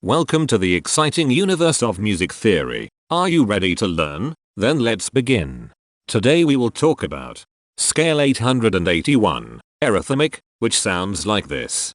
Welcome to the exciting universe of music theory. Are you ready to learn? Then let's begin. Today we will talk about scale 881, Aerothimic, which sounds like this.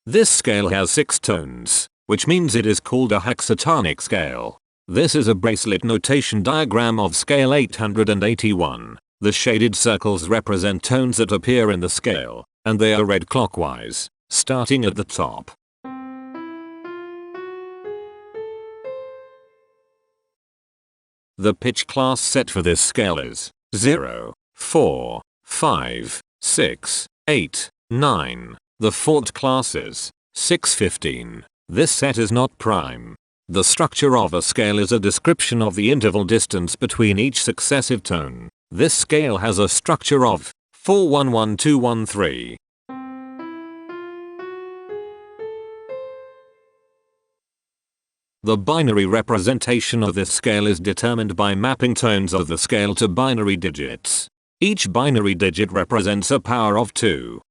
This scale has 6 tones, which means it is called a hexatonic scale. This is a bracelet notation diagram of scale 881. The shaded circles represent tones that appear in the scale, and they are read clockwise, starting at the top. The pitch class set for this scale is 0, 4, 5, 6, 8, 9. The fault class is 615. This set is not prime. The structure of a scale is a description of the interval distance between each successive tone. This scale has a structure of 411213. The binary representation of this scale is determined by mapping tones of the scale to binary digits. Each binary digit represents a power of 2.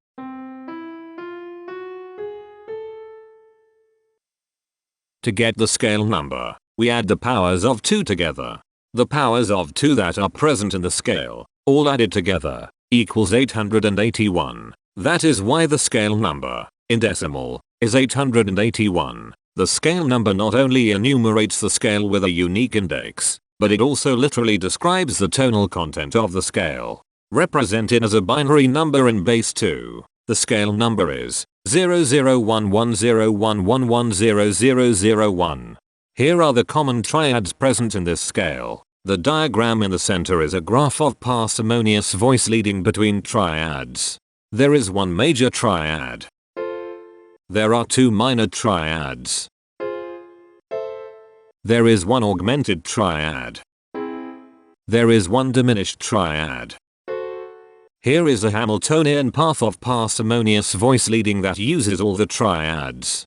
To get the scale number, we add the powers of 2 together. The powers of 2 that are present in the scale, all added together, equals 881. That is why the scale number, in decimal, is 881. The scale number not only enumerates the scale with a unique index, but it also literally describes the tonal content of the scale. Represented as a binary number in base 2, the scale number is 001101110001. Here are the common triads present in this scale. The diagram in the center is a graph of parsimonious voice leading between triads. There is one major triad. There are 2 minor triads. There is one augmented triad. There is one diminished triad. Here is a Hamiltonian path of parsimonious voice leading that uses all the triads.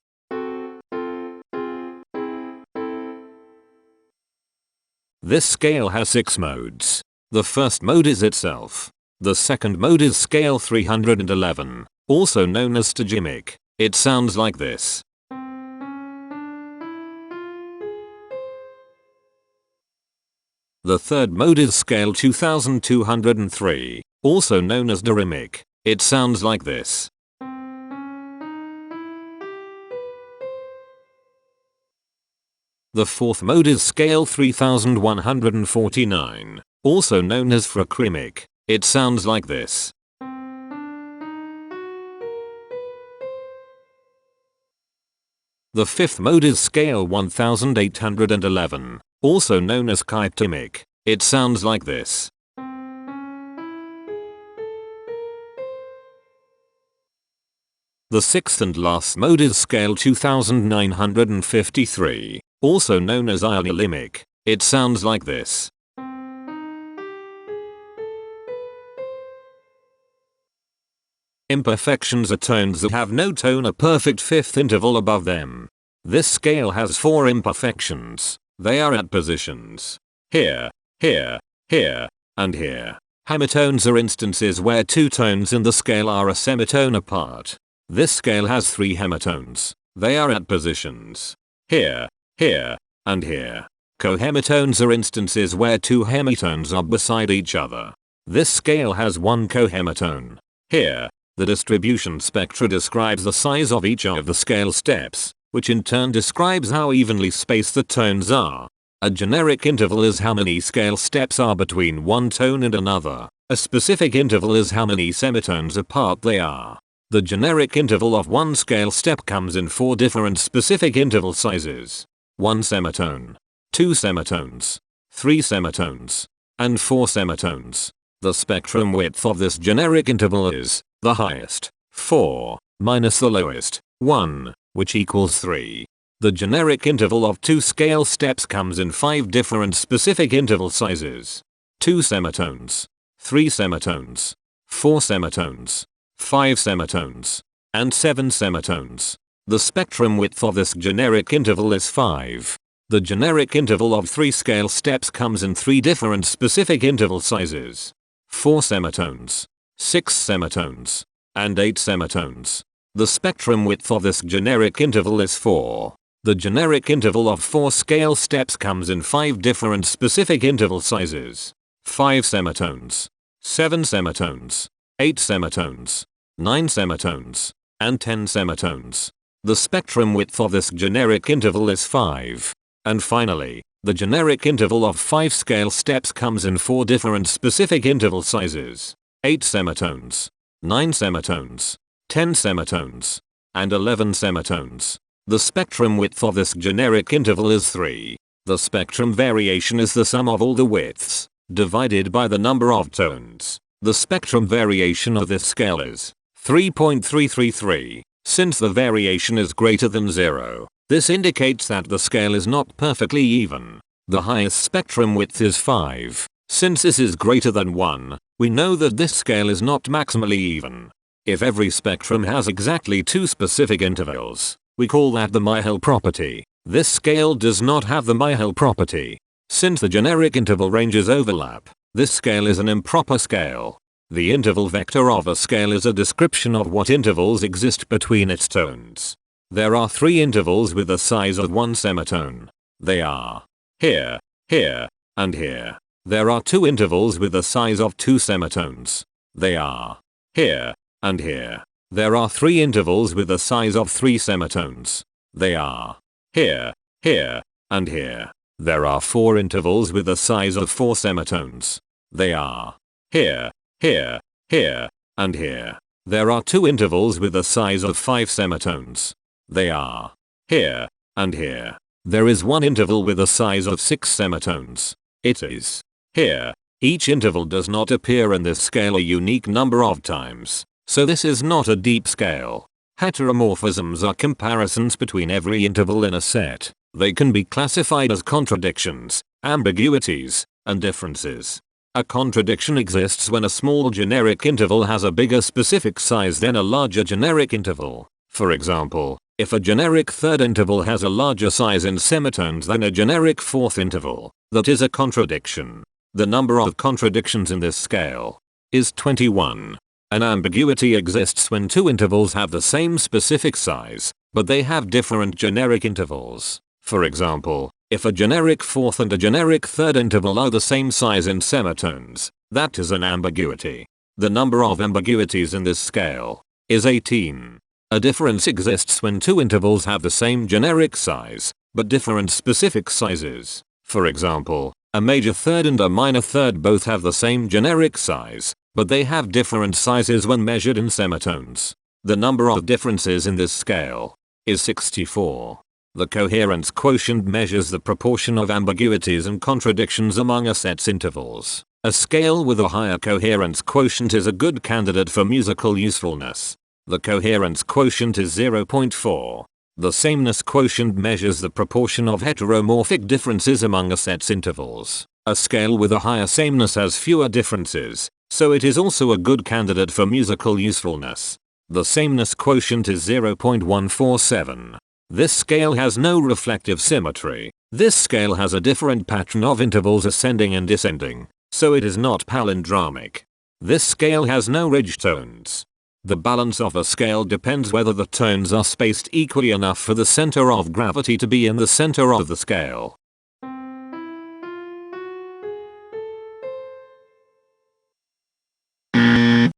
This scale has 6 modes. The first mode is itself. The second mode is scale 311, also known as stoichiomic. It sounds like this. The third mode is scale 2203, also known as diarymic. It sounds like this. The fourth mode is scale 3149, also known as phreacrimic. It sounds like this. The fifth mode is scale 1811, also known as hexatonic. It sounds like this. The sixth and last mode is scale 2953, also known as Aerothimic. It sounds like this. Imperfections are tones that have no tone a perfect fifth interval above them. This scale has 4 imperfections. They are at positions here, here, here, and here. Hemitones are instances where 2 tones in the scale are a semitone apart. This scale has 3 hemitones. They are at positions here, here, and here. Cohemitones are instances where 2 hemitones are beside each other. This scale has 1 cohemitone here. The distribution spectra describes the size of each of the scale steps, which in turn describes how evenly spaced the tones are. A generic interval is how many scale steps are between one tone and another. A specific interval is how many semitones apart they are. The generic interval of one scale step comes in 4 different specific interval sizes. 1 semitone, 2 semitones, 3 semitones, and 4 semitones. The spectrum width of this generic interval is the highest, 4, minus the lowest, 1, which equals 3. The generic interval of 2 scale steps comes in 5 different specific interval sizes. 2 semitones, 3 semitones, 4 semitones, 5 semitones, and 7 semitones. The spectrum width of this generic interval is 5. The generic interval of 3 scale steps comes in 3 different specific interval sizes. 4 semitones, 6 semitones, and 8 semitones. The spectrum width of this generic interval is 4. The generic interval of 4 scale steps comes in 5 different specific interval sizes. 5 semitones, 7 semitones, 8 semitones, 9 semitones, and 10 semitones. The spectrum width of this generic interval is 5. And finally, the generic interval of 5 scale steps comes in 4 different specific interval sizes. 8 semitones, 9 semitones, 10 semitones, and 11 semitones. The spectrum width of this generic interval is 3. The spectrum variation is the sum of all the widths, divided by the number of tones. The spectrum variation of this scale is 3.333. Since the variation is greater than 0, this indicates that the scale is not perfectly even. The highest spectrum width is 5. Since this is greater than 1, we know that this scale is not maximally even. If every spectrum has exactly 2 specific intervals, we call that the Myhill property. This scale does not have the Myhill property. Since the generic interval ranges overlap, this scale is an improper scale. The interval vector of a scale is a description of what intervals exist between its tones. There are 3 intervals with the size of 1 semitone. They are here, here, and here. There are 2 intervals with the size of 2 semitones. They are here, and here. There are 3 intervals with the size of 3 semitones. They are here, here, and here. There are 4 intervals with the size of 4 semitones. They are here, here, here, and here. There are 2 intervals with the size of 5 semitones. They are here, and here. There is 1 interval with a size of 6 semitones. It is here. Each interval does not appear in this scale a unique number of times, so this is not a deep scale. Heteromorphisms are comparisons between every interval in a set. They can be classified as contradictions, ambiguities, and differences. A contradiction exists when a small generic interval has a bigger specific size than a larger generic interval. For example, if a generic third interval has a larger size in semitones than a generic fourth interval, that is a contradiction. The number of contradictions in this scale is 21. An ambiguity exists when 2 intervals have the same specific size, but they have different generic intervals. For example, if a generic fourth and a generic third interval are the same size in semitones, that is an ambiguity. The number of ambiguities in this scale is 18. A difference exists when 2 intervals have the same generic size, but different specific sizes. For example, a major third and a minor third both have the same generic size, but they have different sizes when measured in semitones. The number of differences in this scale is 64. The coherence quotient measures the proportion of ambiguities and contradictions among a set's intervals. A scale with a higher coherence quotient is a good candidate for musical usefulness. The coherence quotient is 0.4. The sameness quotient measures the proportion of heteromorphic differences among a set's intervals. A scale with a higher sameness has fewer differences, so it is also a good candidate for musical usefulness. The sameness quotient is 0.147. This scale has no reflective symmetry. This scale has a different pattern of intervals ascending and descending, so it is not palindromic. This scale has no ridge tones. The balance of a scale depends whether the tones are spaced equally enough for the center of gravity to be in the center of the scale.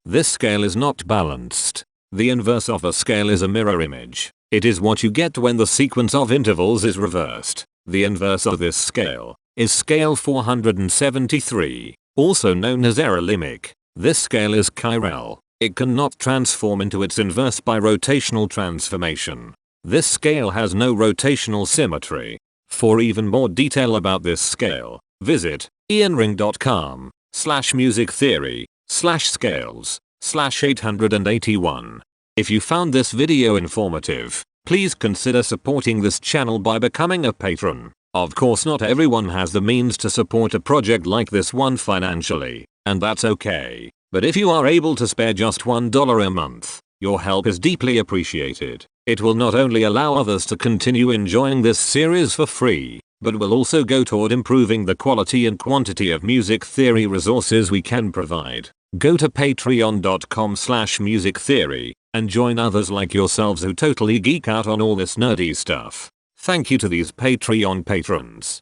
This scale is not balanced. The inverse of a scale is a mirror image. It is what you get when the sequence of intervals is reversed. The inverse of this scale is scale 473, also known as Aerothimic. This scale is chiral. It cannot transform into its inverse by rotational transformation. This scale has no rotational symmetry. For even more detail about this scale, visit ianring.com/musictheory/scales/881. If you found this video informative, please consider supporting this channel by becoming a patron. Of course, not everyone has the means to support a project like this one financially, and that's okay. But if you are able to spare just $1 a month, your help is deeply appreciated. It will not only allow others to continue enjoying this series for free, but will also go toward improving the quality and quantity of music theory resources we can provide. Go to patreon.com/musictheory and join others like yourselves who totally geek out on all this nerdy stuff. Thank you to these Patreon patrons.